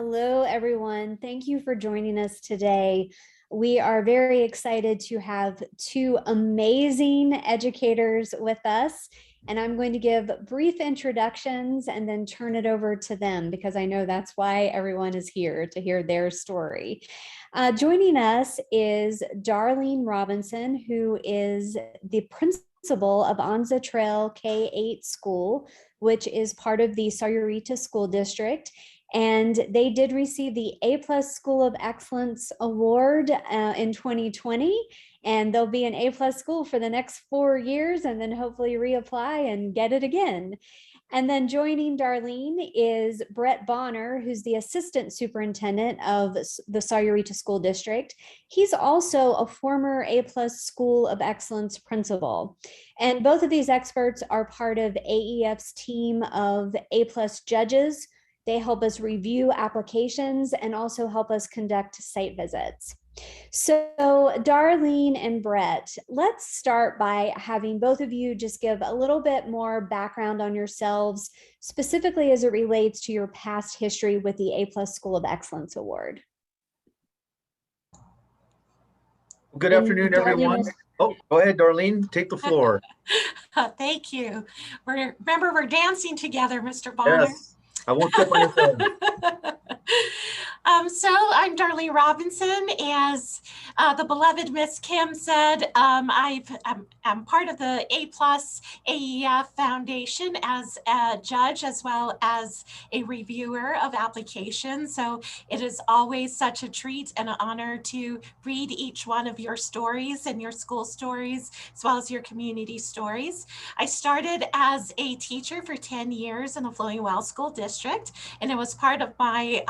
Hello, everyone. Thank you for joining us today. We are very excited to have two amazing educators with us, and I'm going to give brief introductions and then turn it over to them because I know that's why everyone is here, to hear their story. Joining us is Darlene Robinson, who is the principal of Anza Trail K-8 school, which is part of the Sahuarita School District. And they did receive the A+ School of Excellence Award in 2020, and they'll be an A+ school for the next 4 years and then hopefully reapply and get it again. And then joining Darlene is Brett Bonner, who's the Assistant Superintendent of the Sahuarita School District. He's also a former A+ School of Excellence principal. And both of these experts are part of AEF's team of A+ judges. They help us review applications and also help us conduct site visits. So Darlene and Brett, let's start by having both of you just give a little bit more background on yourselves, specifically as it relates to your past history with the A+ School of Excellence Award. Good afternoon, everyone. Oh, go ahead, Darlene, take the floor. Thank you. Remember, we're dancing together, Mr. Bonner. Yes, I won't step on your toes. So I'm Darlene Robinson. As the beloved Miss Kim said, I'm part of the A+ AEF Foundation as a judge as well as a reviewer of applications. So it is always such a treat and an honor to read each one of your stories and your school stories, as well as your community stories. I started as a teacher for 10 years in the Flowing Wells School District, and it was part of my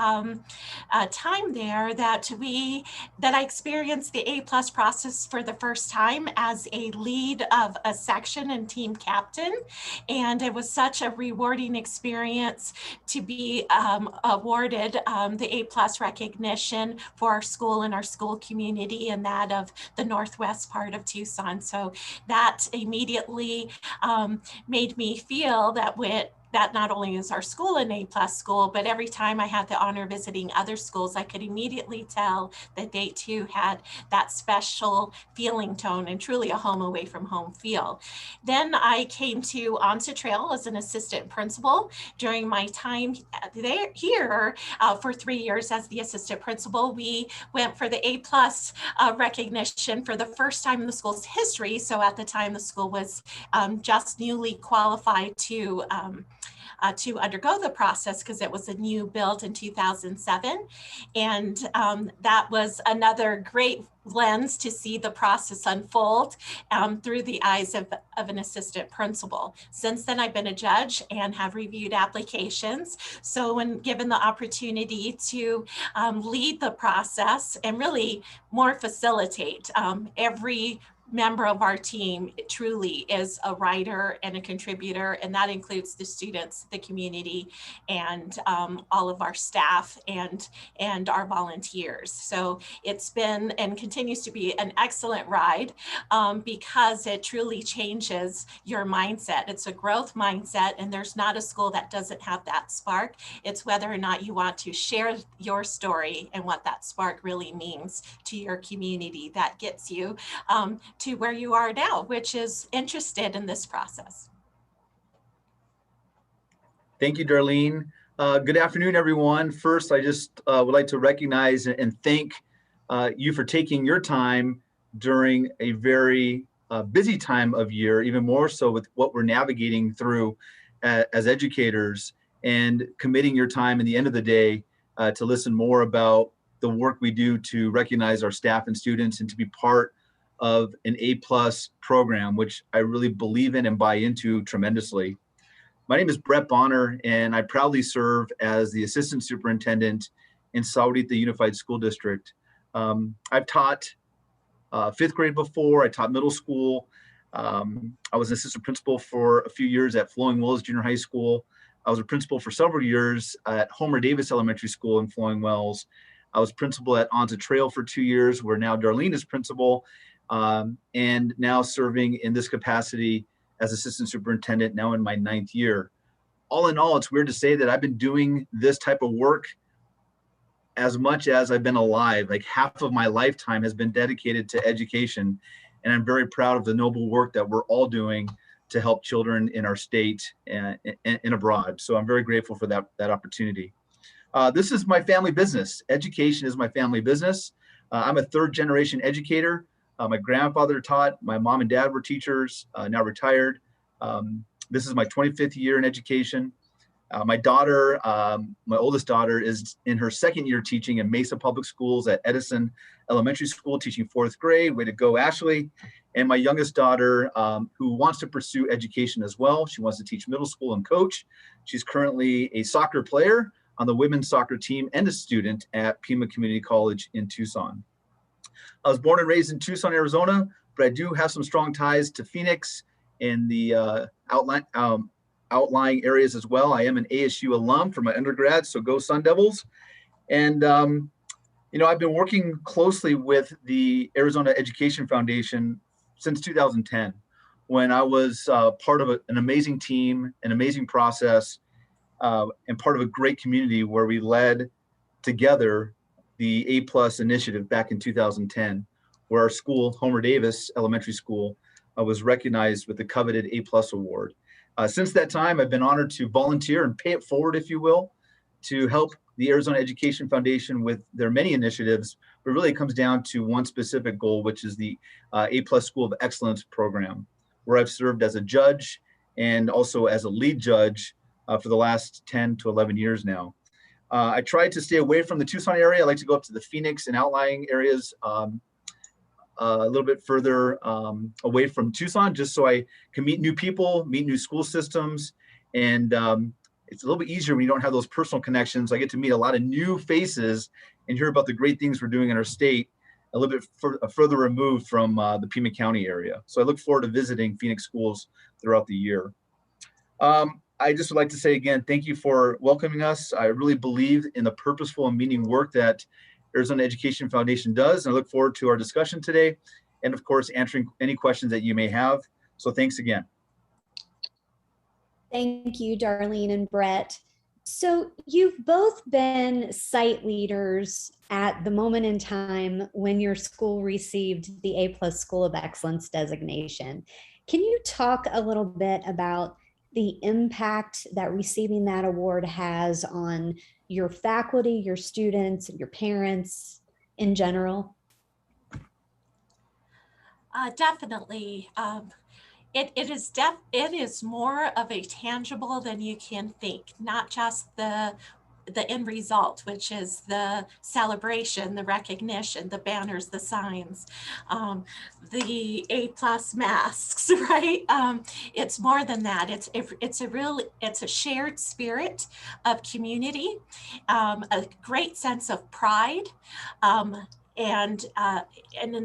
time there that I experienced the A+ process for the first time as a lead of a section and team captain. And it was such a rewarding experience to be awarded the A+ recognition for our school and our school community and that of the Northwest part of Tucson. So that immediately made me feel that not only is our school an A+ school, but every time I had the honor of visiting other schools, I could immediately tell that they too had that special feeling tone and truly a home away from home feel. Then I came to Anza Trail as an assistant principal. During my time here for 3 years as the assistant principal, we went for the A+ recognition for the first time in the school's history. So at the time, the school was just newly qualified to undergo the process because it was a new build in 2007. And that was another great lens to see the process unfold through the eyes of an assistant principal. Since then, I've been a judge and have reviewed applications. So when given the opportunity to lead the process and really more facilitate every member of our team truly is a writer and a contributor, and that includes the students, the community, and all of our staff and our volunteers. So it's been and continues to be an excellent ride because it truly changes your mindset. It's a growth mindset, and there's not a school that doesn't have that spark. It's whether or not you want to share your story and what that spark really means to your community that gets you to where you are now, which is interested in this process. Thank you, Darlene. Good afternoon, everyone. First, I just would like to recognize and thank you for taking your time during a very busy time of year, even more so with what we're navigating through as educators, and committing your time at the end of the day to listen more about the work we do to recognize our staff and students and to be part of an A+ program, which I really believe in and buy into tremendously. My name is Brett Bonner, and I proudly serve as the Assistant Superintendent in Sahuarita Unified School District. I've taught 5th grade before. I taught middle school. I was an assistant principal for a few years at Flowing Wells Junior High School. I was a principal for several years at Homer Davis Elementary School in Flowing Wells. I was principal at Anza Trail for 2 years, where now Darlene is principal. And now serving in this capacity as assistant superintendent, now in my 9th year. All in all, it's weird to say that I've been doing this type of work as much as I've been alive, like half of my lifetime has been dedicated to education. And I'm very proud of the noble work that we're all doing to help children in our state and abroad. So I'm very grateful for that opportunity. This is my family business. Education is my family business. I'm a third generation educator. My grandfather taught, my mom and dad were teachers, now retired. This is my 25th year in education. My daughter, my oldest daughter, is in her second year teaching in Mesa Public Schools at Edison Elementary School, teaching fourth grade. Way to go, Ashley. And my youngest daughter, who wants to pursue education as well. She wants to teach middle school and coach. She's currently a soccer player on the women's soccer team and a student at Pima Community College in Tucson. I was born and raised in Tucson, Arizona, but I do have some strong ties to Phoenix in the outlying areas as well. I am an ASU alum from my undergrad, so go Sun Devils. And, I've been working closely with the Arizona Education Foundation since 2010, when I was part of an amazing team, an amazing process, and part of a great community where we led together the A+ initiative back in 2010, where our school, Homer Davis Elementary School, was recognized with the coveted A+ award. Since that time, I've been honored to volunteer and pay it forward, if you will, to help the Arizona Education Foundation with their many initiatives, but really it comes down to one specific goal, which is the A+ School of Excellence program, where I've served as a judge and also as a lead judge for the last 10 to 11 years now. I try to stay away from the Tucson area. I like to go up to the Phoenix and outlying areas a little bit further away from Tucson, just so I can meet new people, meet new school systems. And it's a little bit easier when you don't have those personal connections. I get to meet a lot of new faces and hear about the great things we're doing in our state, a little bit further removed from the Pima County area. So I look forward to visiting Phoenix schools throughout the year. I just would like to say again, thank you for welcoming us. I really believe in the purposeful and meaning work that Arizona Education Foundation does. And I look forward to our discussion today and of course, answering any questions that you may have. So thanks again. Thank you, Darlene and Brett. So you've both been site leaders at the moment in time when your school received the A+ School of Excellence designation. Can you talk a little bit about the impact that receiving that award has on your faculty, your students, your parents in general? Definitely. It is more of a tangible than you can think, not just the end result, which is the celebration, the recognition, the banners, the signs, the A+ masks, right? It's more than that. It's a shared spirit of community, a great sense of pride, and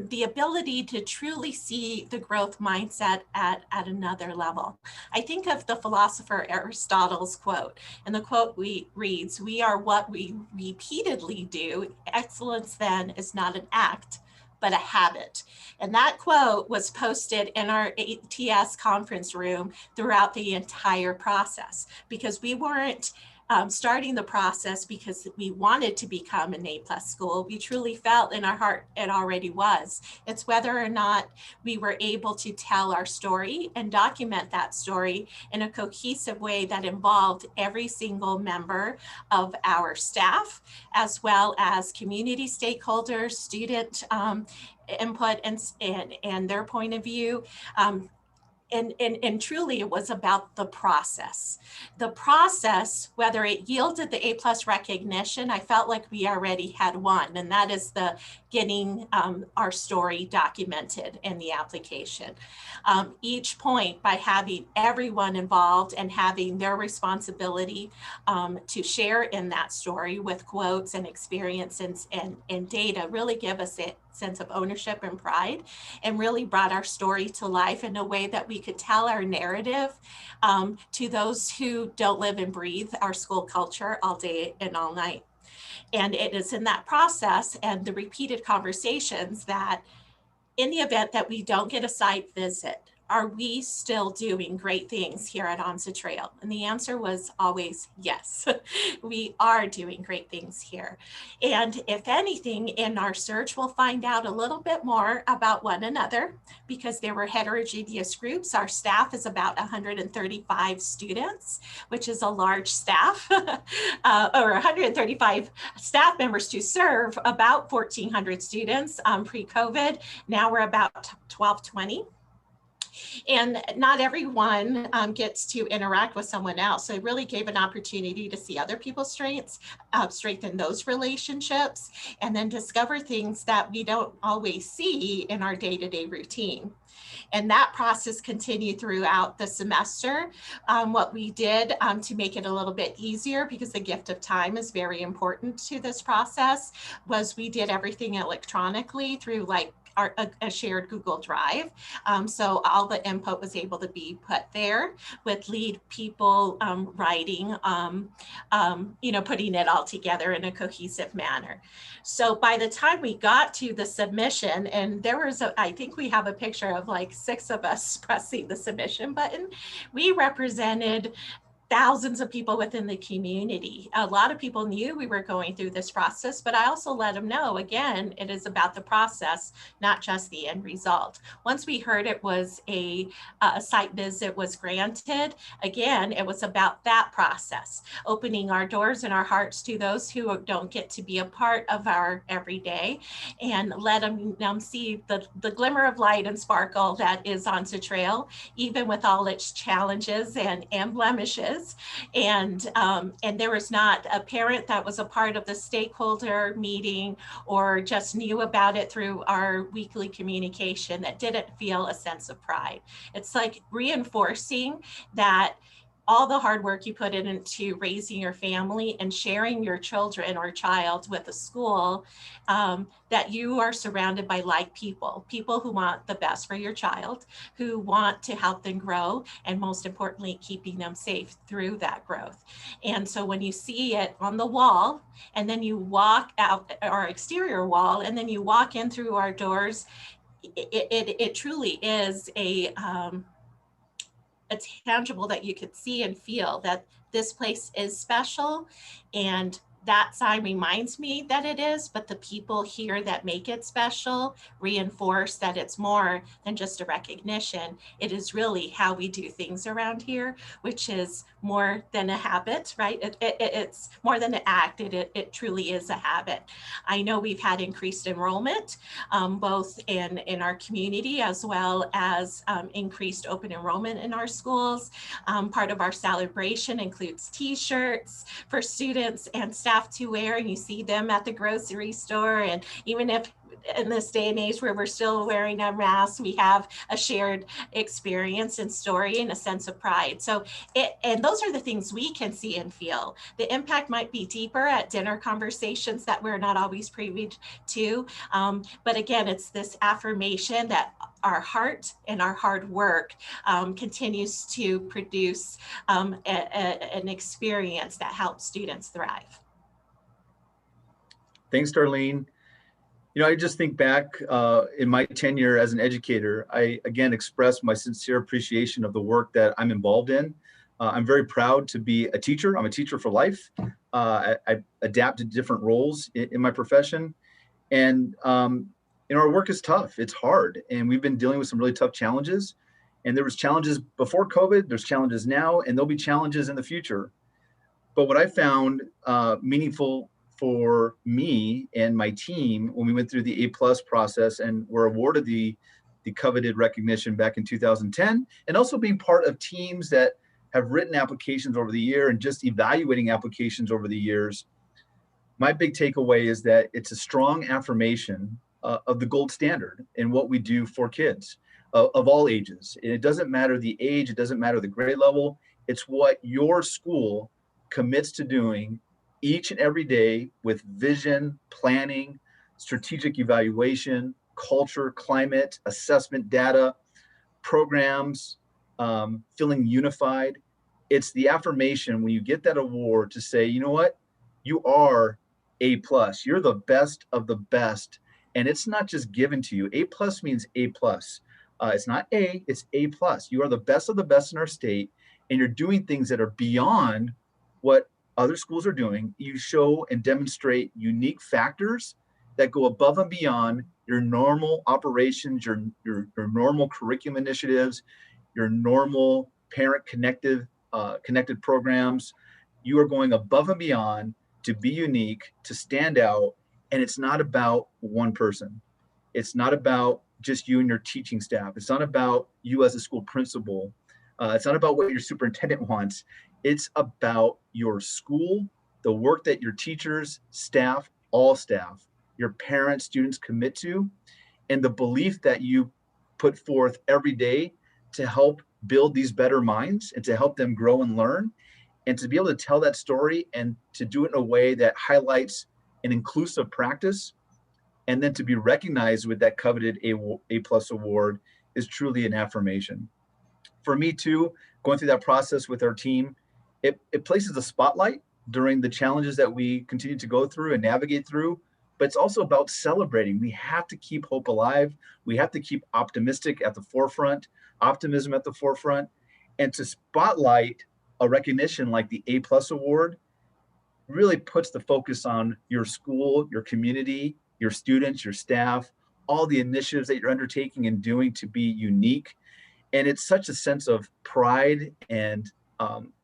the ability to truly see the growth mindset at another level. I think of the philosopher Aristotle's quote, and the quote reads, "We are what we repeatedly do. Excellence then is not an act, but a habit." And that quote was posted in our ATS conference room throughout the entire process, because we weren't starting the process because we wanted to become an A+ school. We truly felt in our heart it already was. It's whether or not we were able to tell our story and document that story in a cohesive way that involved every single member of our staff, as well as community stakeholders, student input and their point of view. And truly it was about the process. The process, whether it yielded the A+ recognition, I felt like we already had won, and that is the getting our story documented in the application. Each point, by having everyone involved and having their responsibility to share in that story with quotes and experiences and data, really give us a sense of ownership and pride, and really brought our story to life in a way that we could tell our narrative to those who don't live and breathe our school culture all day and all night. And it is in that process and the repeated conversations that, in the event that we don't get a site visit, are we still doing great things here at Anza Trail? And the answer was always yes. We are doing great things here. And if anything, in our search, we'll find out a little bit more about one another because there were heterogeneous groups. Our staff is about 135 students, which is a large staff, or 135 staff members to serve about 1,400 students pre-COVID. Now we're about 1,220. And not everyone gets to interact with someone else. So it really gave an opportunity to see other people's strengths, strengthen those relationships, and then discover things that we don't always see in our day-to-day routine. And that process continued throughout the semester. What we did to make it a little bit easier, because the gift of time is very important to this process, was we did everything electronically through like a shared Google Drive. So all the input was able to be put there with lead people writing, putting it all together in a cohesive manner. So by the time we got to the submission, and there was, I think we have a picture of like 6 of us pressing the submission button, we represented thousands of people within the community. A lot of people knew we were going through this process, but I also let them know, again, it is about the process, not just the end result. Once we heard it was a site visit was granted, again, it was about that process, opening our doors and our hearts to those who don't get to be a part of our everyday, and let them see the glimmer of light and sparkle that is Anza Trail, even with all its challenges and blemishes. And there was not a parent that was a part of the stakeholder meeting or just knew about it through our weekly communication that didn't feel a sense of pride. It's like reinforcing that all the hard work you put into raising your family and sharing your children or child with a school, that you are surrounded by like people who want the best for your child, who want to help them grow, and most importantly, keeping them safe through that growth. And so when you see it on the wall, and then you walk out our exterior wall, and then you walk in through our doors, it truly is a tangible that you could see and feel that this place is special. And that sign reminds me that it is, but the people here that make it special reinforce that it's more than just a recognition. It is really how we do things around here, which is more than a habit, right? It's more than an act. It truly is a habit. I know we've had increased enrollment, both in our community as well as increased open enrollment in our schools. Part of our celebration includes t-shirts for students and staff to wear, and you see them at the grocery store. And even if in this day and age where we're still wearing our masks, we have a shared experience and story and a sense of pride. So and those are the things we can see and feel. The impact might be deeper at dinner conversations that we're not always privy to. But again, it's this affirmation that our heart and our hard work continues to produce an experience that helps students thrive. Thanks, Darlene. I just think back in my tenure as an educator, I again express my sincere appreciation of the work that I'm involved in. I'm very proud to be a teacher. I'm a teacher for life. I adapt to different roles in my profession. And our work is tough. It's hard. And we've been dealing with some really tough challenges. And there was challenges before COVID, there's challenges now, and there'll be challenges in the future. But what I found meaningful for me and my team when we went through the A+ process and were awarded the coveted recognition back in 2010, and also being part of teams that have written applications over the year and just evaluating applications over the years, my big takeaway is that it's a strong affirmation of the gold standard in what we do for kids of all ages. And it doesn't matter the age, it doesn't matter the grade level, it's what your school commits to doing each and every day with vision, planning, strategic evaluation, culture, climate, assessment data, programs, feeling unified. It's the affirmation when you get that award to say, you know what, you are A+, you're the best of the best. And it's not just given to you. A+ means A+. It's not A, it's A+. You are the best of the best in our state, and you're doing things that are beyond what other schools are doing. You show and demonstrate unique factors that go above and beyond your normal operations, your normal curriculum initiatives, your normal parent connected programs. You are going above and beyond to be unique, to stand out, and it's not about one person. It's not about just you and your teaching staff. It's not about you as a school principal. It's not about what your superintendent wants. It's about your school, the work that your teachers, staff, all staff, your parents, students commit to, and the belief that you put forth every day to help build these better minds and to help them grow and learn, and to be able to tell that story and to do it in a way that highlights an inclusive practice, and then to be recognized with that coveted A+ award is truly an affirmation. For me too, going through that process with our team, it places a spotlight during the challenges that we continue to go through and navigate through, but it's also about celebrating. We have to keep hope alive. We have to keep optimism at the forefront, and to spotlight a recognition like the A+ award really puts the focus on your school, your community, your students, your staff, all the initiatives that you're undertaking and doing to be unique. And it's such a sense of pride and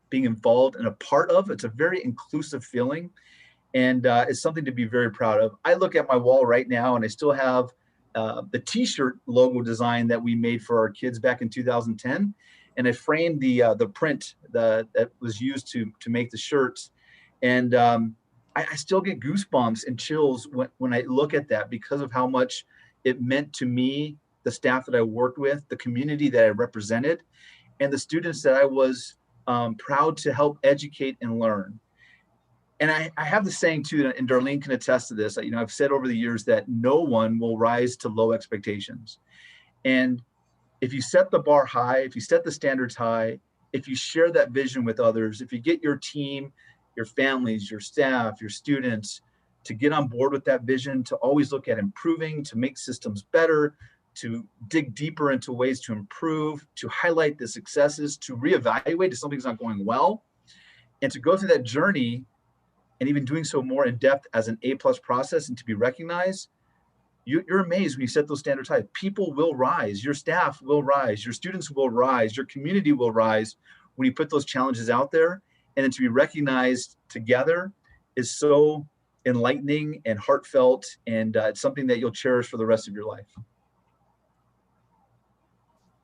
being involved and a part of. It's a very inclusive feeling, and it's something to be very proud of. I look at my wall right now and I still have the t-shirt logo design that we made for our kids back in 2010. And I framed the print that was used to make the shirts. And I still get goosebumps and chills when I look at that, because of how much it meant to me, the staff that I worked with, the community that I represented, and the students that I was proud to help educate and learn. And I have the saying too, and Darlene can attest to this, you know, I've said over the years that no one will rise to low expectations. And if you set the bar high, if you set the standards high, if you share that vision with others, if you get your team, your families, your staff, your students to get on board with that vision, to always look at improving, to make systems better, to dig deeper into ways to improve, to highlight the successes, to reevaluate if something's not going well, and to go through that journey, and even doing so more in depth as an A+ process, and to be recognized, you're amazed when you set those standards high. People will rise, your staff will rise, your students will rise, your community will rise when you put those challenges out there. And then to be recognized together is so enlightening and heartfelt, and it's something that you'll cherish for the rest of your life.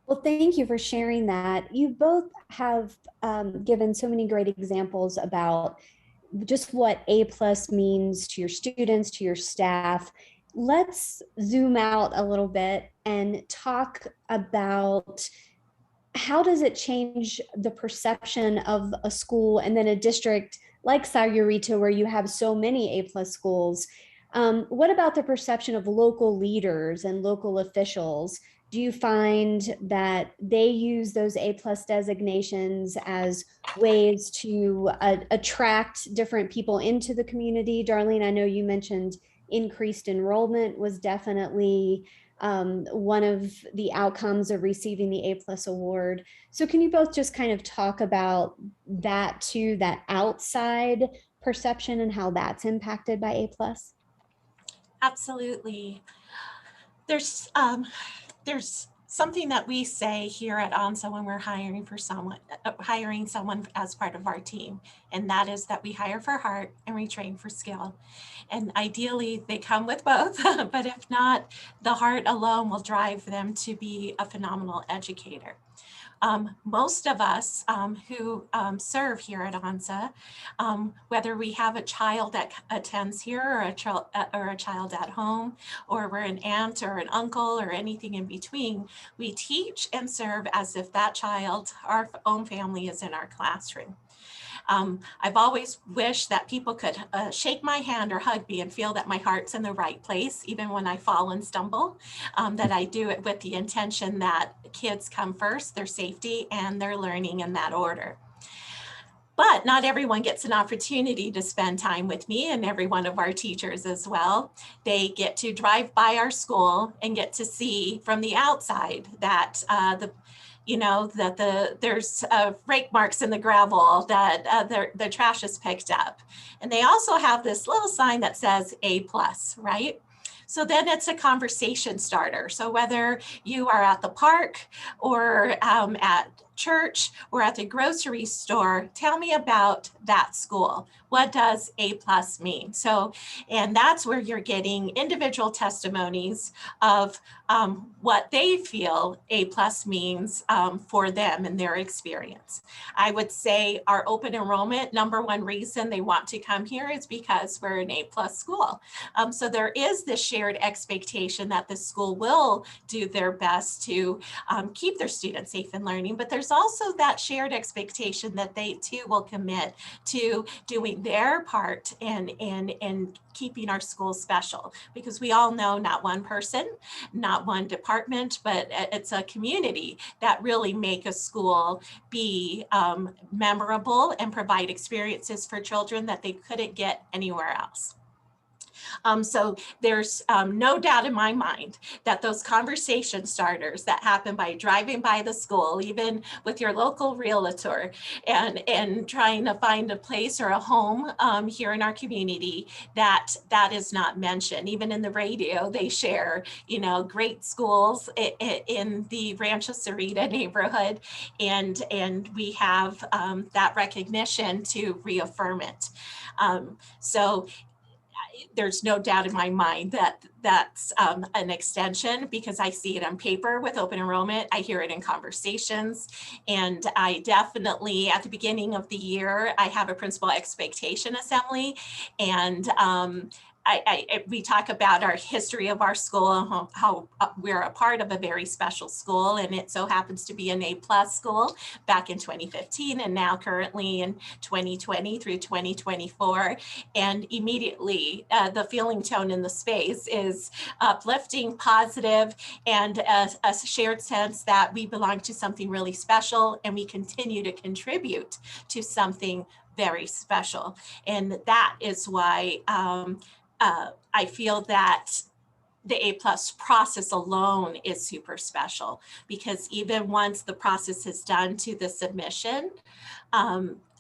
Well, thank you for sharing that. You both have given so many great examples about just what A+ means to your students, to your staff. Let's zoom out a little bit and talk about how does it change the perception of a school and then a district like Sahuarita, where you have so many A+ schools. What about the perception of local leaders and local officials? Do you find that they use those A+ designations as ways to attract different people into the community? Darlene, I know you mentioned increased enrollment was definitely one of the outcomes of receiving the A+ award. So can you both just kind of talk about that too, that outside perception and how that's impacted by A+? Absolutely. There's something that we say here at Anza when we're hiring someone as part of our team, and that is that we hire for heart and we train for skill. And ideally they come with both, but if not, the heart alone will drive them to be a phenomenal educator. Most of us who serve here at Anza, whether we have a child that attends here or a child at home, or we're an aunt or an uncle or anything in between, we teach and serve as if that child, our own family, is in our classroom. I've always wished that people could shake my hand or hug me and feel that my heart's in the right place, even when I fall and stumble, that I do it with the intention that kids come first, their safety and their learning in that order. But not everyone gets an opportunity to spend time with me and every one of our teachers as well. They get to drive by our school and get to see from the outside that there's rake marks in the gravel, that the trash is picked up. And they also have this little sign that says A+, right? So then it's a conversation starter. So whether you are at the park or at church or at the grocery store, tell me about that school. What does A+ mean? So, and that's where you're getting individual testimonies of what they feel A+ means for them and their experience. I would say our open enrollment, number one reason they want to come here is because we're an A+ school. So there is this shared expectation that the school will do their best to keep their students safe and learning, but there's also that shared expectation that they too will commit to doing their part and keeping our school special, because we all know not one person, not one department, but it's a community that really make a school be memorable and provide experiences for children that they couldn't get anywhere else. So there's no doubt in my mind that those conversation starters that happen by driving by the school, even with your local realtor, and trying to find a place or a home here in our community, that is not mentioned. Even in the radio, they share, great schools in the Rancho Sahuarita neighborhood, and we have that recognition to reaffirm it. So there's no doubt in my mind that that's an extension, because I see it on paper with open enrollment. I hear it in conversations. And I definitely, at the beginning of the year, I have a principal expectation assembly. And we talk about our history of our school, how we're a part of a very special school, and it so happens to be an A+ school back in 2015, and now currently in 2020 through 2024. And immediately the feeling tone in the space is uplifting, positive, and a shared sense that we belong to something really special, and we continue to contribute to something very special. And that is why I feel that the A+ process alone is super special, because even once the process is done to the submission,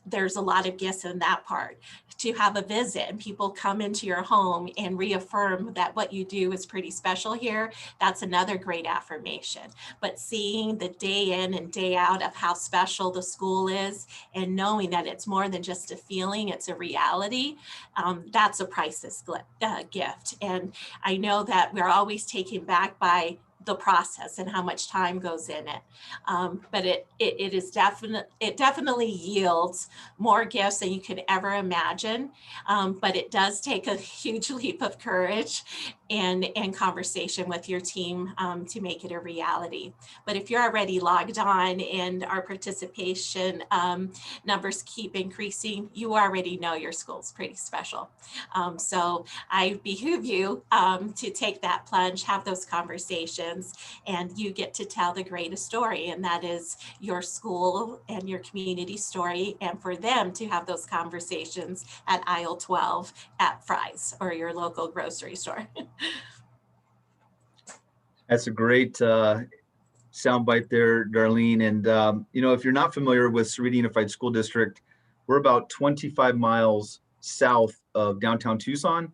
there's a lot of gifts in that part. To have a visit and people come into your home and reaffirm that what you do is pretty special here, that's another great affirmation. But seeing the day in and day out of how special the school is, and knowing that it's more than just a feeling, it's a reality, that's a priceless gift. And I know that we're always taken back by the process and how much time goes in it. But it definitely yields more gifts than you could ever imagine. But it does take a huge leap of courage and conversation with your team to make it a reality. But if you're already logged on and our participation numbers keep increasing, you already know your school's pretty special. So I behoove you to take that plunge, have those conversations, and you get to tell the greatest story, and that is your school and your community story, and for them to have those conversations at aisle 12 at Fry's or your local grocery store. That's a great soundbite there, Darlene. And if you're not familiar with Sahuarita Unified School District, we're about 25 miles south of downtown Tucson,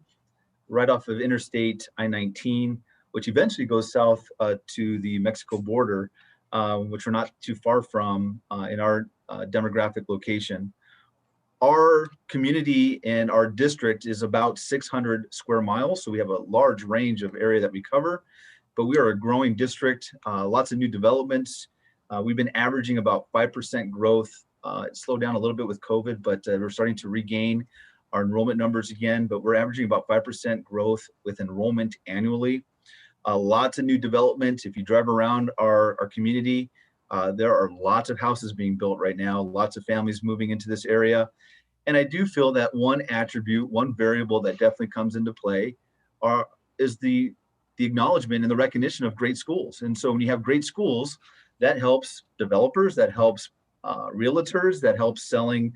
right off of Interstate I-19, which eventually goes south to the Mexico border, which we're not too far from in our demographic location. Our community and our district is about 600 square miles, so we have a large range of area that we cover, but we are a growing district, lots of new developments. We've been averaging about 5% growth. It slowed down a little bit with COVID, but we're starting to regain our enrollment numbers again, but we're averaging about 5% growth with enrollment annually. Lots of new development. If you drive around our community, there are lots of houses being built right now, lots of families moving into this area. And I do feel that one attribute, one variable that definitely comes into play is the acknowledgement and the recognition of great schools. And so when you have great schools, that helps developers, that helps realtors that help selling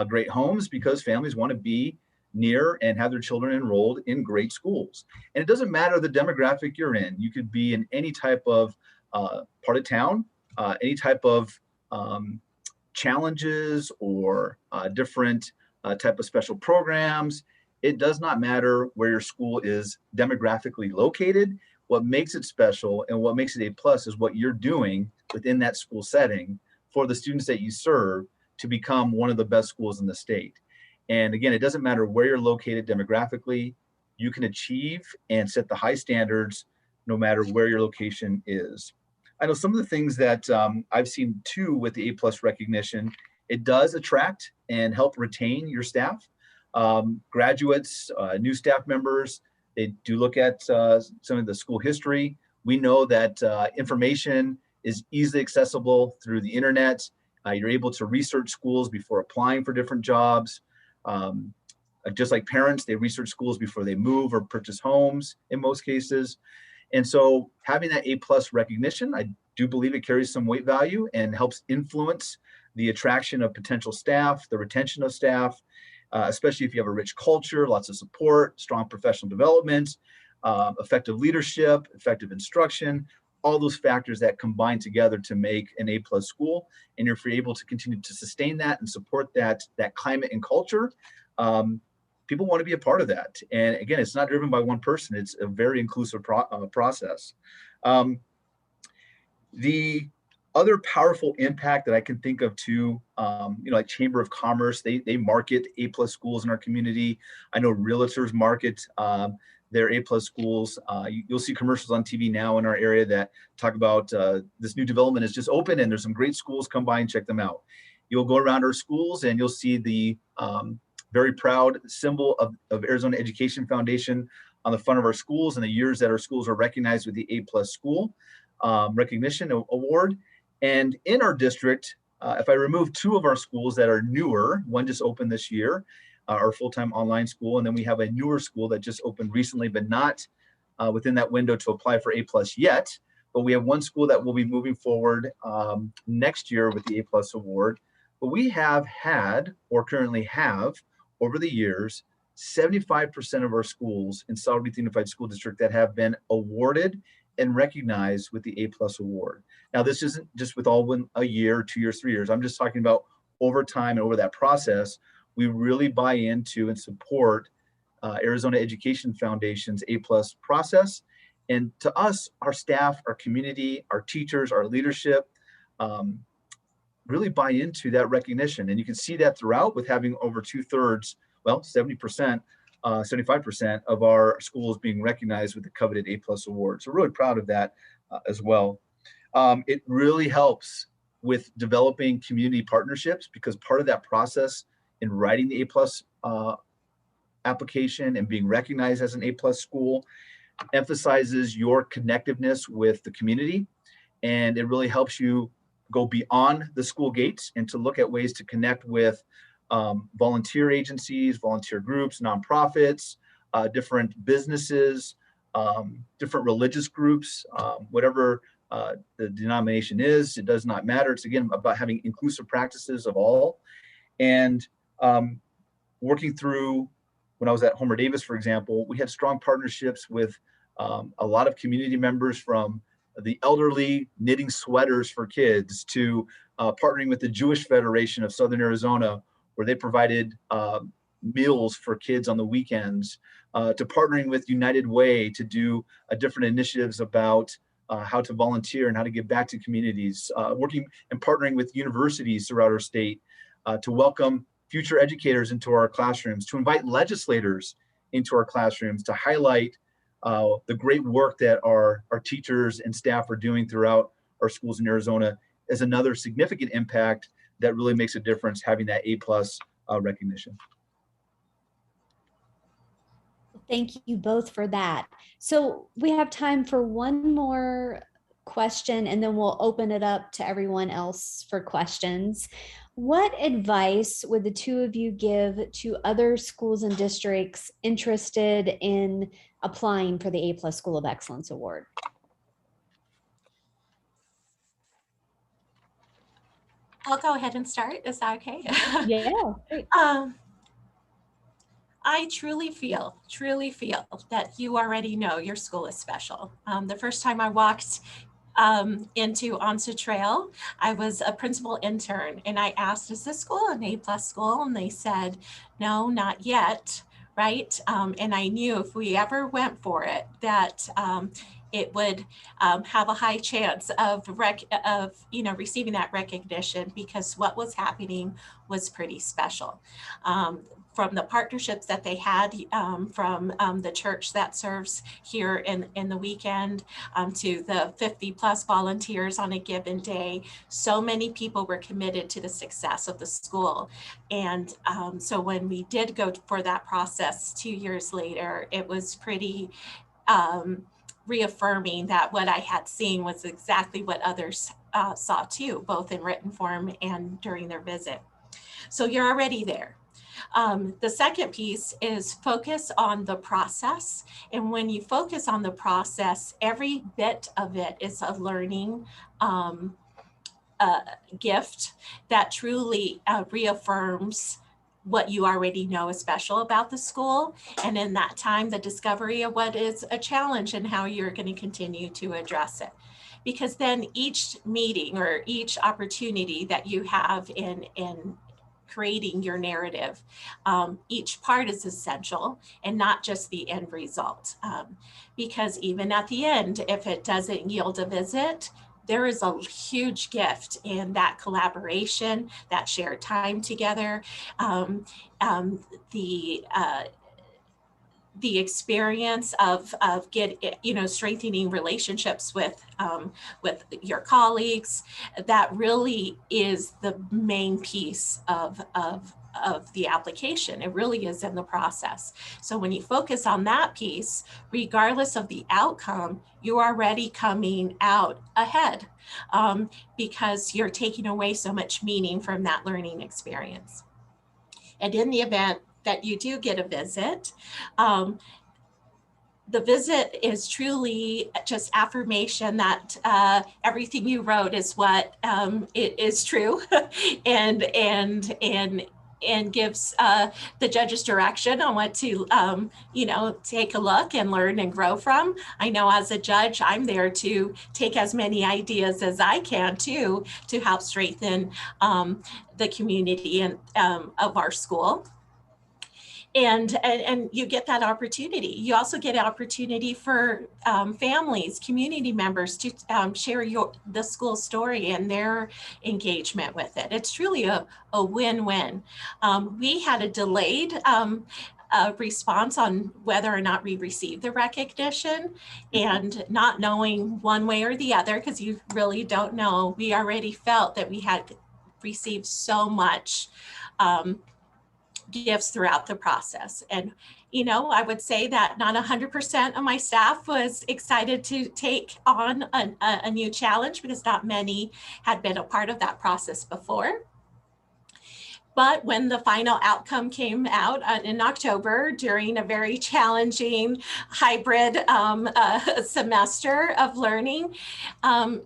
great homes, because families want to be near and have their children enrolled in great schools. And it doesn't matter the demographic you're in. You could be in any type of part of town, any type of challenges or different type of special programs. It does not matter where your school is demographically located. What makes it special and what makes it A plus is what you're doing within that school setting for the students that you serve to become one of the best schools in the state. And again, it doesn't matter where you're located demographically, you can achieve and set the high standards no matter where your location is. I know some of the things that I've seen too with the A plus recognition, it does attract and help retain your staff. Graduates, new staff members, they do look at some of the school history. We know that information is easily accessible through the internet. You're able to research schools before applying for different jobs. Just like parents, they research schools before they move or purchase homes in most cases. And so having that A plus recognition, I do believe it carries some weight value and helps influence the attraction of potential staff, the retention of staff, especially if you have a rich culture, lots of support, strong professional development, effective leadership, effective instruction, all those factors that combine together to make an A plus school. And if you're able to continue to sustain that and support that climate and culture, people want to be a part of that. And again, it's not driven by one person. It's a very inclusive process. The other powerful impact that I can think of too, like Chamber of Commerce, they market A plus schools in our community. I know realtors market their A plus schools. You'll see commercials on TV now in our area that talk about this new development is just open and there's some great schools, come by and check them out. You'll go around our schools and you'll see the very proud symbol of Arizona Education Foundation on the front of our schools and the years that our schools are recognized with the A plus school recognition award. And in our district, if I remove 2 of our schools that are newer, one just opened this year, our full-time online school, and then we have a newer school that just opened recently, but not within that window to apply for A plus yet. But we have one school that will be moving forward next year with the A plus award. But we have had, or currently have, over the years, 75% of our schools in Sahuarita Unified School District that have been awarded and recognized with the A plus award. Now, this isn't just with all a year, 2 years, 3 years. I'm just talking about over time and over that process. We really buy into and support Arizona Education Foundation's A plus process. And to us, our staff, our community, our teachers, our leadership, really buy into that recognition. And you can see that throughout with having over 2/3, well, 70%, 75% of our schools being recognized with the coveted A plus award. So really proud of that as well. It really helps with developing community partnerships, because part of that process in writing the A plus application and being recognized as an A plus school emphasizes your connectiveness with the community. And it really helps you go beyond the school gates and to look at ways to connect with volunteer agencies, volunteer groups, nonprofits, different businesses, different religious groups, whatever the denomination is, it does not matter. It's again about having inclusive practices of all. And working through, when I was at Homer Davis, for example, we had strong partnerships with a lot of community members, from the elderly knitting sweaters for kids to partnering with the Jewish Federation of Southern Arizona, where they provided meals for kids on the weekends, to partnering with United Way to do different initiatives about how to volunteer and how to give back to communities, working and partnering with universities throughout our state to welcome future educators into our classrooms, to invite legislators into our classrooms, to highlight the great work that our teachers and staff are doing throughout our schools in Arizona, is another significant impact that really makes a difference, having that A plus recognition. Thank you both for that. So we have time for one more question, and then we'll open it up to everyone else for questions. What advice would the two of you give to other schools and districts interested in applying for the A plus School of Excellence Award? I'll go ahead and start. Is that okay? Yeah, great. I truly feel that you already know your school is special. The first time I walked into Anza Trail, I was a principal intern, and I asked, is this school an A+ school? And they said, no, not yet, right? And I knew if we ever went for it, that it would have a high chance of receiving that recognition, because what was happening was pretty special. From the partnerships that they had from the church that serves here in the weekend, to the 50+ volunteers on a given day. So many people were committed to the success of the school. And so when we did go for that process 2 years later, it was pretty reaffirming that what I had seen was exactly what others saw too, both in written form and during their visit. So you're already there. The second piece is focus on the process. And when you focus on the process, every bit of it is a learning gift that truly reaffirms what you already know is special about the school. And in that time, the discovery of what is a challenge and how you're going to continue to address it. Because then each meeting or each opportunity that you have in creating your narrative, each part is essential and not just the end result. Because even at the end, if it doesn't yield a visit, there is a huge gift in that collaboration, that shared time together, the experience of strengthening relationships with your colleagues. That really is the main piece of the application. It really is in the process. So when you focus on that piece, regardless of the outcome, you're already coming out ahead, because you're taking away so much meaning from that learning experience. And in the event that you do get a visit, the visit is truly just affirmation that everything you wrote is what it is true, and gives the judge's direction on what to take a look and learn and grow from. I know as a judge, I'm there to take as many ideas as I can to help strengthen the community and of our school. And you get that opportunity. You also get an opportunity for families, community members to share the school story and their engagement with it. It's truly a win-win. We had a delayed response on whether or not we received the recognition, and not knowing one way or the other, because you really don't know, we already felt that we had received so much gifts throughout the process. And, I would say that not 100% of my staff was excited to take on a new challenge, because not many had been a part of that process before. But when the final outcome came out in October, during a very challenging hybrid semester of learning, I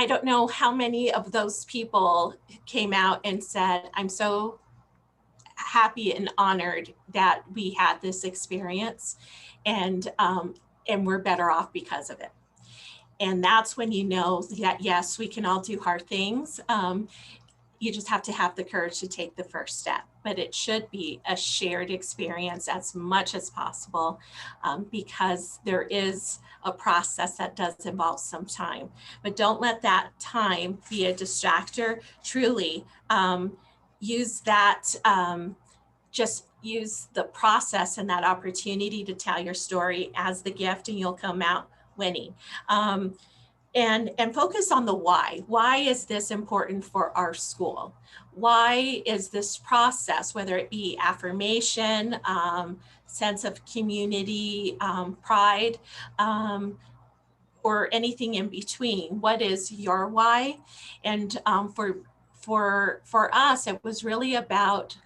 don't know how many of those people came out and said, I'm so happy and honored that we had this experience, and we're better off because of it. And that's when you know that, yes, we can all do hard things. You just have to have the courage to take the first step. But it should be a shared experience as much as possible, because there is a process that does involve some time. But don't let that time be a distractor. Truly, use that, just use the process and that opportunity to tell your story as the gift, and you'll come out winning. And focus on the why. Why is this important for our school? Why is this process, whether it be affirmation, sense of community, pride, or anything in between? What is your why? And for us, it was really about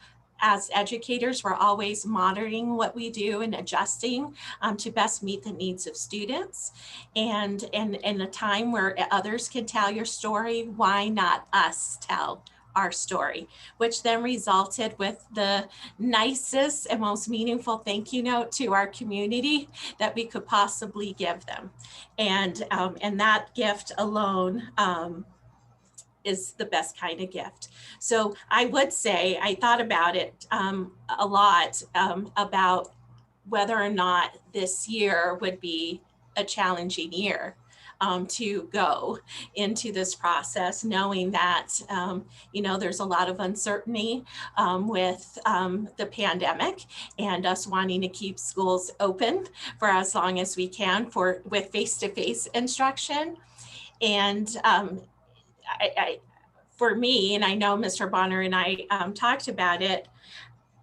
as educators, we're always monitoring what we do and adjusting to best meet the needs of students. And in a time where others can tell your story, why not us tell our story? Which then resulted with the nicest and most meaningful thank you note to our community that we could possibly give them. And that gift alone is the best kind of gift. So I would say, I thought about it a lot about whether or not this year would be a challenging year to go into this process, knowing that, there's a lot of uncertainty with the pandemic and us wanting to keep schools open for as long as we can with face-to-face instruction. And for me, and I know Mr. Bonner and I talked about it,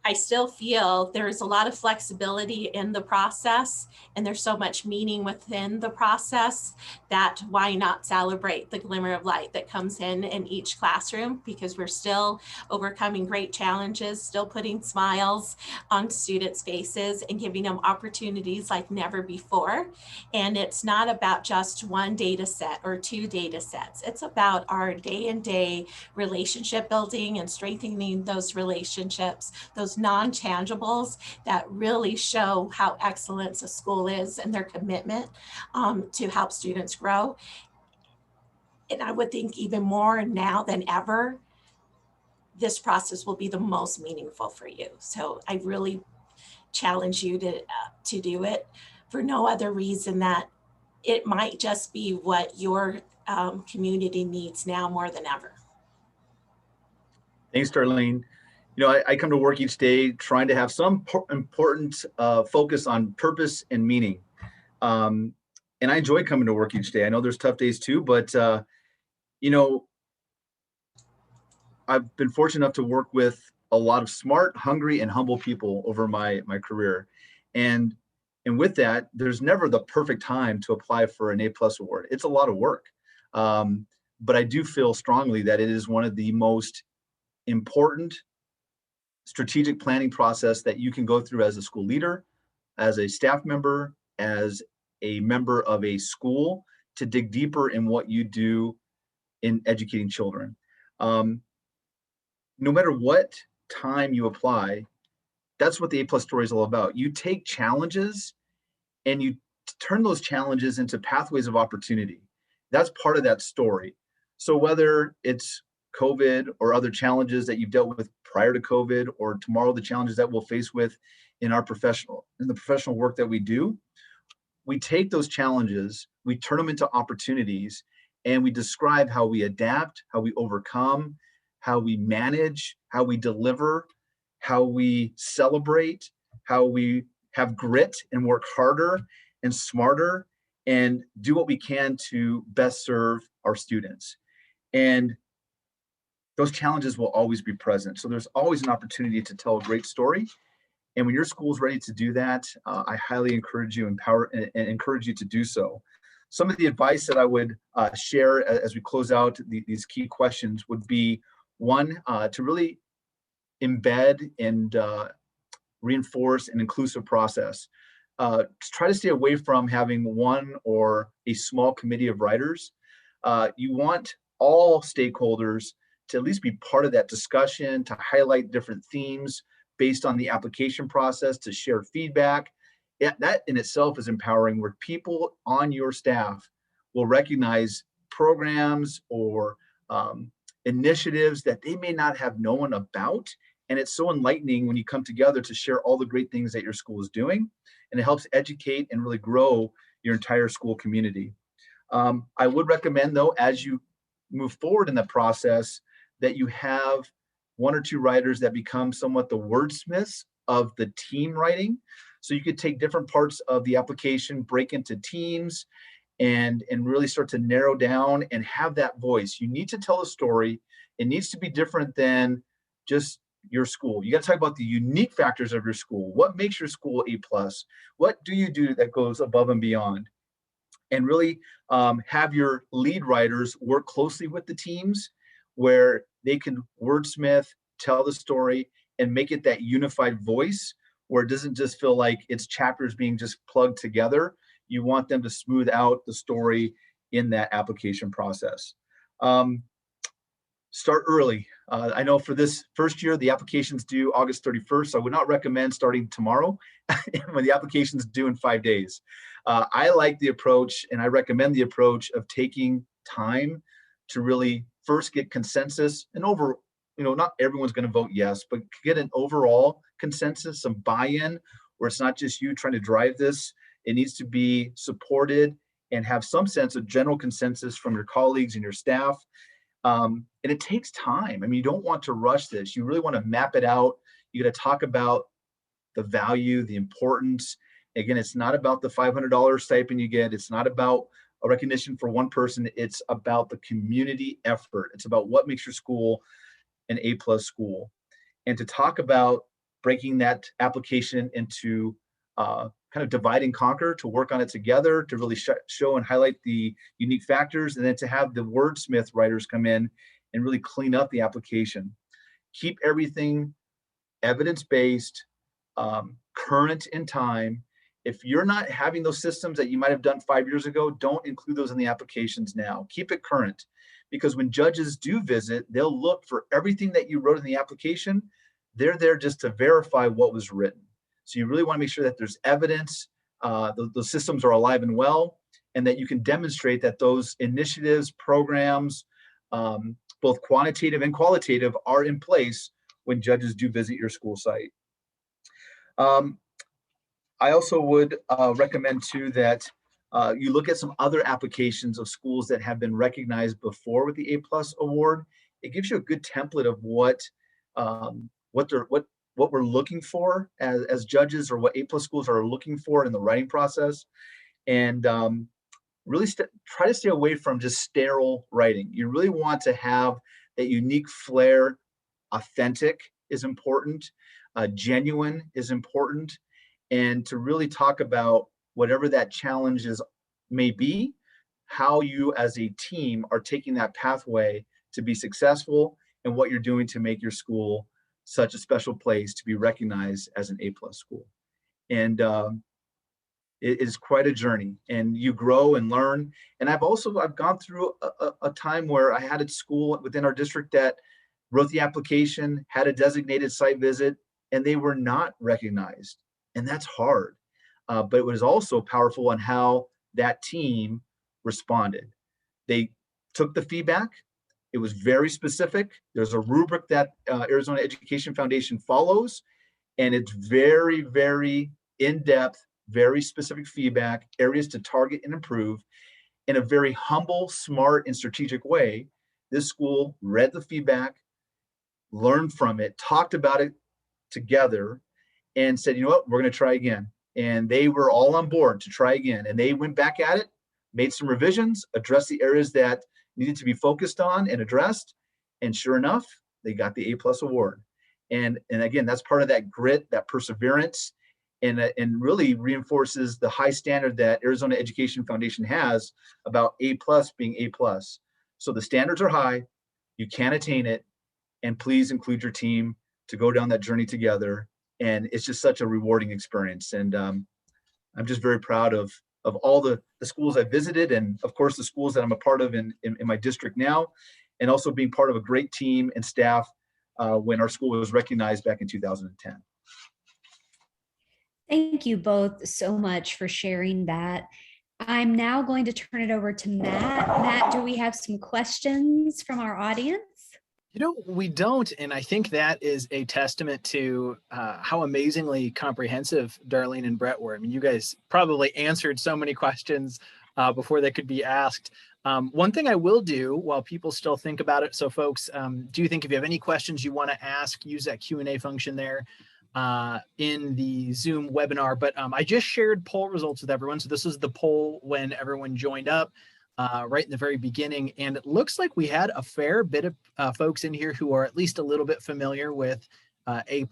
I still feel there's a lot of flexibility in the process, and there's so much meaning within the process that why not celebrate the glimmer of light that comes in each classroom, because we're still overcoming great challenges, still putting smiles on students' faces and giving them opportunities like never before. And it's not about just one data set or two data sets. It's about our day-and-day relationship building and strengthening those relationships, those non-tangibles that really show how excellent a school is and their commitment to help students grow. And I would think even more now than ever, this process will be the most meaningful for you. So I really challenge you to do it for no other reason that it might just be what your community needs now more than ever. Thanks, Darlene. I come to work each day trying to have some important focus on purpose and meaning. And I enjoy coming to work each day. I know there's tough days too, but I've been fortunate enough to work with a lot of smart, hungry, and humble people over my career. And with that, there's never the perfect time to apply for an A+ award. It's a lot of work. But I do feel strongly that it is one of the most important strategic planning process that you can go through as a school leader, as a staff member, as a member of a school, to dig deeper in what you do in educating children. No matter what time you apply, that's what the A+ story is all about. You take challenges and you turn those challenges into pathways of opportunity. That's part of that story. So whether it's COVID or other challenges that you've dealt with prior to COVID, or tomorrow the challenges that we'll face with in the professional work that we do, we take those challenges, we turn them into opportunities, and we describe how we adapt, how we overcome, how we manage, how we deliver, how we celebrate, how we have grit and work harder and smarter and do what we can to best serve our students. And those challenges will always be present. So there's always an opportunity to tell a great story. And when your school is ready to do that, I highly encourage you, encourage you to do so. Some of the advice that I would share as we close out these key questions would be, one, to really embed and reinforce an inclusive process. Try to stay away from having one or a small committee of writers. You want all stakeholders to at least be part of that discussion, to highlight different themes based on the application process, to share feedback. That in itself is empowering, where people on your staff will recognize programs or initiatives that they may not have known about. And it's so enlightening when you come together to share all the great things that your school is doing. And it helps educate and really grow your entire school community. I would recommend, though, as you move forward in the process, that you have one or two writers that become somewhat the wordsmiths of the team writing. So you could take different parts of the application, break into teams, and really start to narrow down and have that voice. You need to tell a story. It needs to be different than just your school. You got to talk about the unique factors of your school. What makes your school A+? What do you do that goes above and beyond? And really have your lead writers work closely with the teams, where they can wordsmith, tell the story, and make it that unified voice where it doesn't just feel like it's chapters being just plugged together. You want them to smooth out the story in that application process. Start early. I know for this first year, the application's due August 31st. So I would not recommend starting tomorrow when the application's due in 5 days. I like the approach, and I recommend the approach of taking time to really first get consensus and over, not everyone's going to vote yes, but get an overall consensus, some buy-in, where it's not just you trying to drive this. It needs to be supported and have some sense of general consensus from your colleagues and your staff. And it takes time. I mean, you don't want to rush this. You really want to map it out. You got to talk about the value, the importance. Again, it's not about the $500 stipend you get. It's not about a recognition for one person. It's about the community effort. It's about what makes your school an A+ school. And to talk about breaking that application into kind of divide and conquer, to work on it together, to really show and highlight the unique factors, and then to have the wordsmith writers come in and really clean up the application. Keep everything evidence-based, current in time. If you're not having those systems that you might have done 5 years ago, don't include those in the applications now. Keep it current, because when judges do visit, they'll look for everything that you wrote in the application. They're there just to verify what was written. So you really want to make sure that there's evidence, those systems are alive and well, and that you can demonstrate that those initiatives, programs, both quantitative and qualitative, are in place when judges do visit your school site. I also would recommend too that you look at some other applications of schools that have been recognized before with the A+ award. It gives you a good template of what we're looking for as judges, or what A+ schools are looking for in the writing process. And really try to stay away from just sterile writing. You really want to have that unique flair. Authentic is important. Genuine is important. And to really talk about whatever that challenge may be, how you as a team are taking that pathway to be successful, and what you're doing to make your school such a special place to be recognized as an A+ school. And it is quite a journey, and you grow and learn. And I've gone through a time where I had a school within our district that wrote the application, had a designated site visit, and they were not recognized. And that's hard. But it was also powerful on how that team responded. They took the feedback. It was very specific. There's a rubric that Arizona Education Foundation follows, and it's very, very in-depth, very specific feedback, areas to target and improve in a very humble, smart, and strategic way. This school read the feedback, learned from it, talked about it together, and said, you know what, we're going to try again. And they were all on board to try again. And they went back at it, made some revisions, addressed the areas that needed to be focused on and addressed. And sure enough, they got the A+ award. And again, that's part of that grit, that perseverance, and really reinforces the high standard that Arizona Education Foundation has about A+ being A+. So the standards are high, you can attain it, and please include your team to go down that journey together. And it's just such a rewarding experience. And I'm just very proud of all the schools I've visited, and of course the schools that I'm a part of in my district now, and also being part of a great team and staff when our school was recognized back in 2010. Thank you both so much for sharing that. I'm now going to turn it over to Matt. Matt, do we have some questions from our audience? We don't. And I think that is a testament to how amazingly comprehensive Darlene and Brett were. I mean, you guys probably answered so many questions before they could be asked. One thing I will do while people still think about it. So folks, do you think if you have any questions you want to ask, use that Q&A function there in the Zoom webinar. But I just shared poll results with everyone. So this is the poll when everyone joined up. Right in the very beginning, and it looks like we had a fair bit of folks in here who are at least a little bit familiar with A+.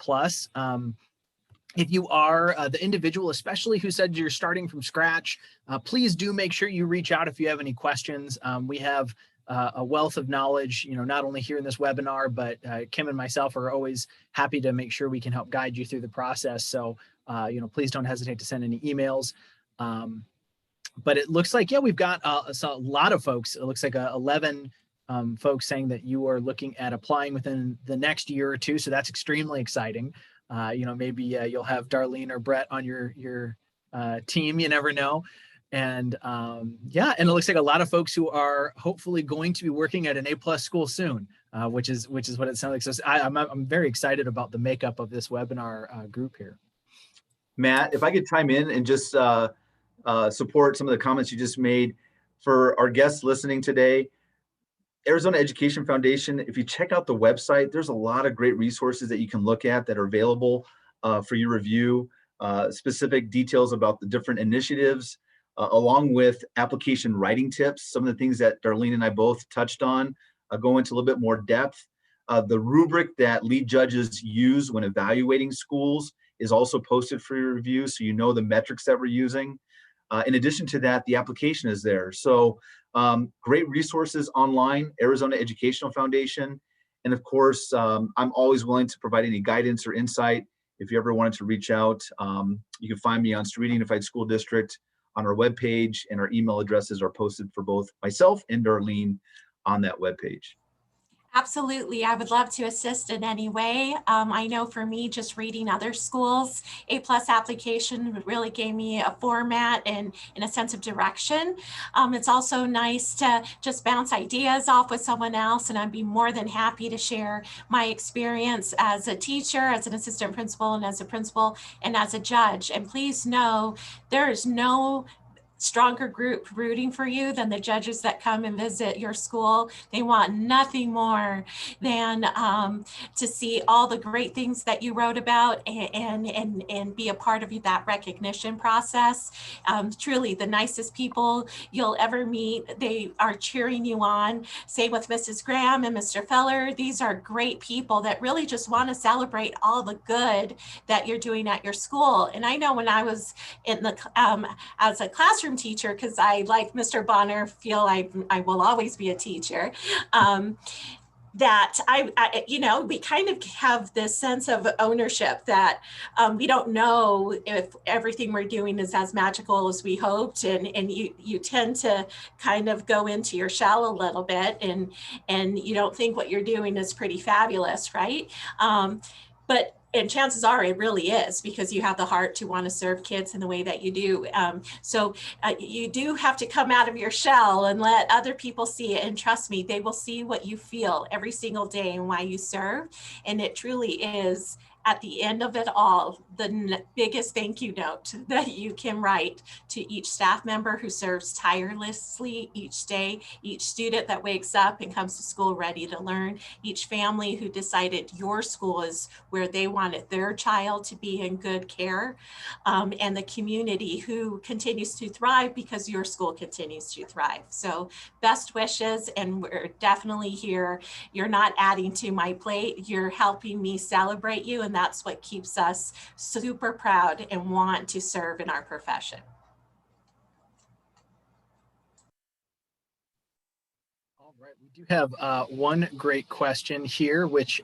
If you are the individual, especially who said you're starting from scratch, please do make sure you reach out if you have any questions. We have a wealth of knowledge, not only here in this webinar, but Kim and myself are always happy to make sure we can help guide you through the process. So, please don't hesitate to send any emails. But it looks like, yeah, we've got a lot of folks. It looks like 11 folks saying that you are looking at applying within the next year or two. So that's extremely exciting. Maybe you'll have Darlene or Brett on your team. You never know. And yeah, and it looks like a lot of folks who are hopefully going to be working at an A+ school soon, which is what it sounds like. So I'm very excited about the makeup of this webinar group here. Matt, if I could chime in and just support some of the comments you just made for our guests listening today. Arizona Education Foundation, if you check out the website, there's a lot of great resources that you can look at that are available for your review, specific details about the different initiatives, along with application writing tips. Some of the things that Darlene and I both touched on go into a little bit more depth. The rubric that lead judges use when evaluating schools is also posted for your review, so you know the metrics that we're using. In addition to that, the application is there. So great resources online, Arizona Educational Foundation. And of course, I'm always willing to provide any guidance or insight. If you ever wanted to reach out, you can find me on Sahuarita Unified School District on our webpage, and our email addresses are posted for both myself and Darlene on that webpage. Absolutely. I would love to assist in any way. I know for me, just reading other schools, A+ application really gave me a format and a sense of direction. It's also nice to just bounce ideas off with someone else, and I'd be more than happy to share my experience as a teacher, as an assistant principal, and as a principal, and as a judge. And please know, there is no stronger group rooting for you than the judges that come and visit your school. They want nothing more than to see all the great things that you wrote about and be a part of that recognition process. Truly the nicest people you'll ever meet. They are cheering you on. Same with Mrs. Graham and Mr. Feller. These are great people that really just want to celebrate all the good that you're doing at your school. And I know when I was in the as a classroom teacher, because I, like Mr. Bonner, feel I will always be a teacher, that we kind of have this sense of ownership that we don't know if everything we're doing is as magical as we hoped, and you tend to kind of go into your shell a little bit, and you don't think what you're doing is pretty fabulous, right? And chances are it really is, because you have the heart to want to serve kids in the way that you do. So you do have to come out of your shell and let other people see it. And trust me, they will see what you feel every single day and why you serve. And it truly is, at the end of it all, the biggest thank you note that you can write to each staff member who serves tirelessly each day, each student that wakes up and comes to school ready to learn, each family who decided your school is where they wanted their child to be in good care, and the community who continues to thrive because your school continues to thrive. So best wishes, and we're definitely here. You're not adding to my plate, you're helping me celebrate you, and that's what keeps us super proud and want to serve in our profession. All right, we do have one great question here, which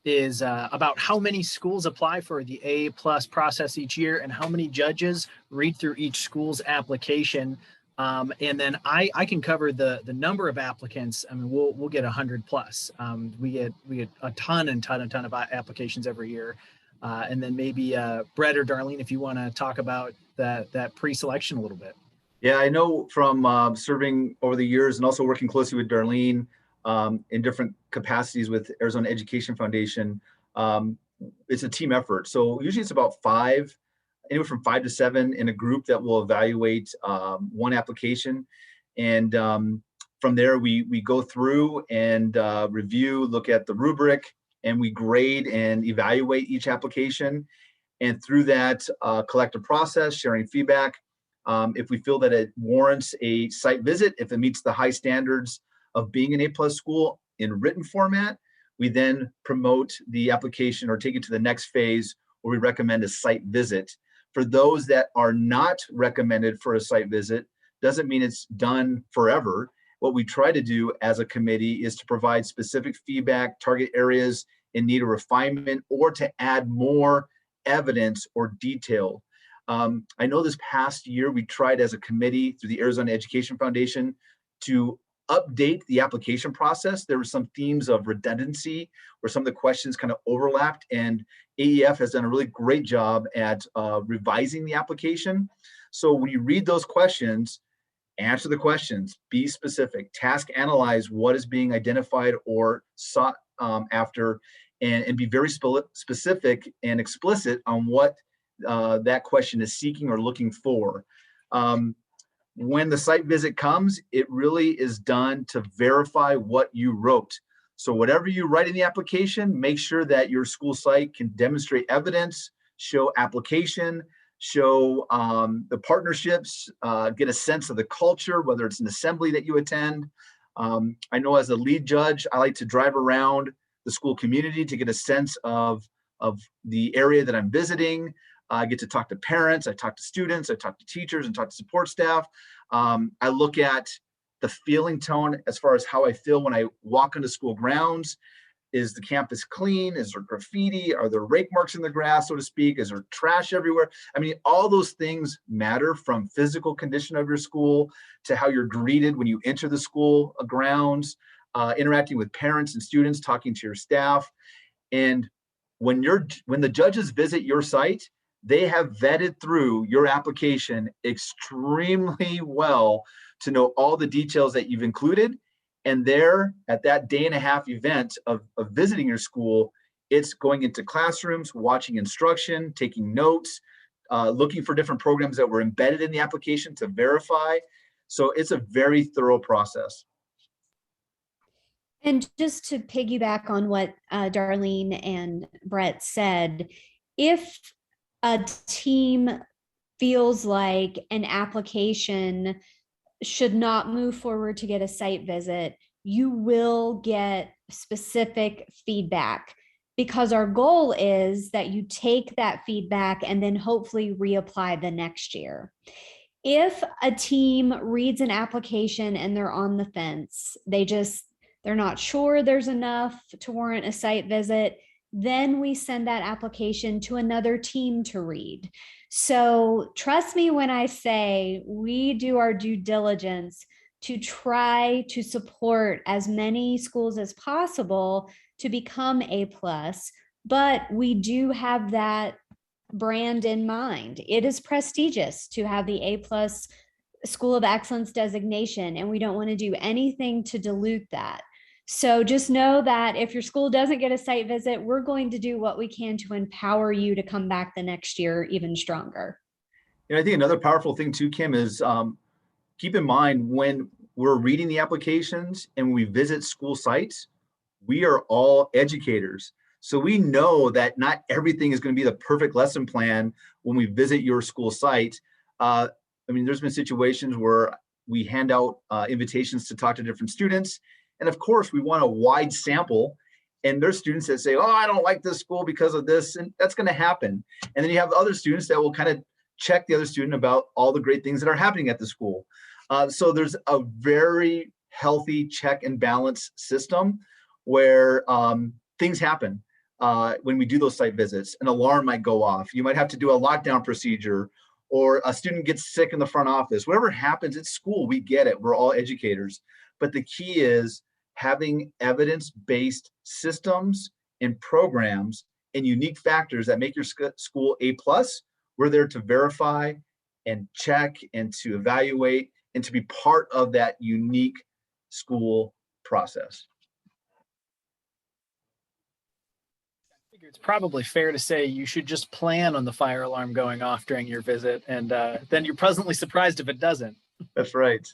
is about how many schools apply for the A+ process each year, and how many judges read through each school's application. And then I can cover the number of applicants. I mean, we'll get 100 plus. We get a ton of applications every year. And then maybe Brett or Darlene, if you want to talk about that pre-selection a little bit. Yeah, I know from serving over the years and also working closely with Darlene in different capacities with Arizona Education Foundation, it's a team effort. So usually it's about anywhere from 5 to 7 in a group that will evaluate one application. And from there, we go through and review, look at the rubric, and we grade and evaluate each application. And through that collective process, sharing feedback, if we feel that it warrants a site visit, if it meets the high standards of being an A+ school in written format, we then promote the application or take it to the next phase where we recommend a site visit. For those that are not recommended for a site visit, doesn't mean it's done forever. what we try to do as a committee is to provide specific feedback, target areas in need of refinement, or to add more evidence or detail. I know this past year we tried as a committee through the Arizona Education Foundation to update the application process. There were some themes of redundancy where some of the questions kind of overlapped, and AEF has done a really great job at revising the application. So when you read those questions, answer the questions, be specific, task analyze what is being identified or sought after, and be very specific and explicit on what that question is seeking or looking for. When the site visit comes, it really is done to verify what you wrote. So whatever you write in the application, make sure that your school site can demonstrate evidence, show application, show the partnerships, get a sense of the culture, whether it's an assembly that you attend. I know as a lead judge, I like to drive around the school community to get a sense of the area that I'm visiting. I get to talk to parents, I talk to students, I talk to teachers, and talk to support staff. I look at the feeling tone as far as how I feel when I walk into school grounds. Is the campus clean? Is there graffiti? Are there rake marks in the grass, so to speak? Is there trash everywhere? I mean, all those things matter, from physical condition of your school to how you're greeted when you enter the school grounds, interacting with parents and students, talking to your staff. And when the judges visit your site, they have vetted through your application extremely well to know all the details that you've included. And there, at that day-and-a-half event of visiting your school, it's going into classrooms, watching instruction, taking notes, looking for different programs that were embedded in the application to verify. So it's a very thorough process. And just to piggyback on what Darlene and Brett said, if a team feels like an application should not move forward to get a site visit, you will get specific feedback, because our goal is that you take that feedback and then hopefully reapply the next year. If a team reads an application and they're on the fence, they're not sure there's enough to warrant a site visit, then we send that application to another team to read. So trust me when I say we do our due diligence to try to support as many schools as possible to become A+, but we do have that brand in mind. It is prestigious to have the A+ School of Excellence designation, and we don't want to do anything to dilute that. So just know that if your school doesn't get a site visit, we're going to do what we can to empower you to come back the next year even stronger. And I think another powerful thing too, Kim, is keep in mind when we're reading the applications and we visit school sites, we are all educators. So we know that not everything is going to be the perfect lesson plan when we visit your school site. I mean, there's been situations where we hand out invitations to talk to different students. And of course, we want a wide sample. And there's students that say, oh, I don't like this school because of this. And that's going to happen. And then you have other students that will kind of check the other student about all the great things that are happening at the school. So there's a very healthy check and balance system where things happen when we do those site visits. An alarm might go off. You might have to do a lockdown procedure, or a student gets sick in the front office. Whatever happens at school, we get it. We're all educators. But the key is having evidence-based systems and programs and unique factors that make your school A+. We're there to verify and check and to evaluate and to be part of that unique school process. I figure it's probably fair to say you should just plan on the fire alarm going off during your visit, and then you're pleasantly surprised if it doesn't. That's right.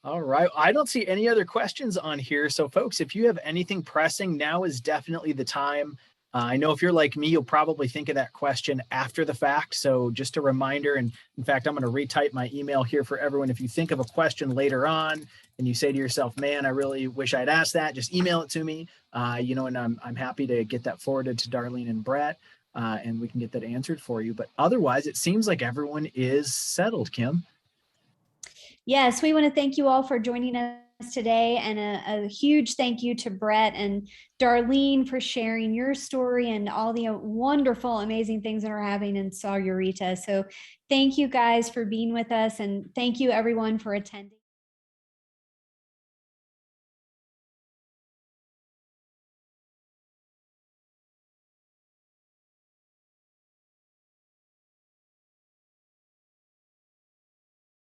All right. I don't see any other questions on here. So folks, if you have anything pressing, now is definitely the time. I know if you're like me, you'll probably think of that question after the fact. So just a reminder, and in fact, I'm going to retype my email here for everyone. If you think of a question later on and you say to yourself, man, I really wish I'd asked that, just email it to me, and I'm happy to get that forwarded to Darlene and Brett, and we can get that answered for you. But otherwise, it seems like everyone is settled, Kim. Yes, we want to thank you all for joining us today, and a huge thank you to Brett and Darlene for sharing your story and all the wonderful, amazing things that are happening in Sahuarita. So thank you guys for being with us, and thank you everyone for attending.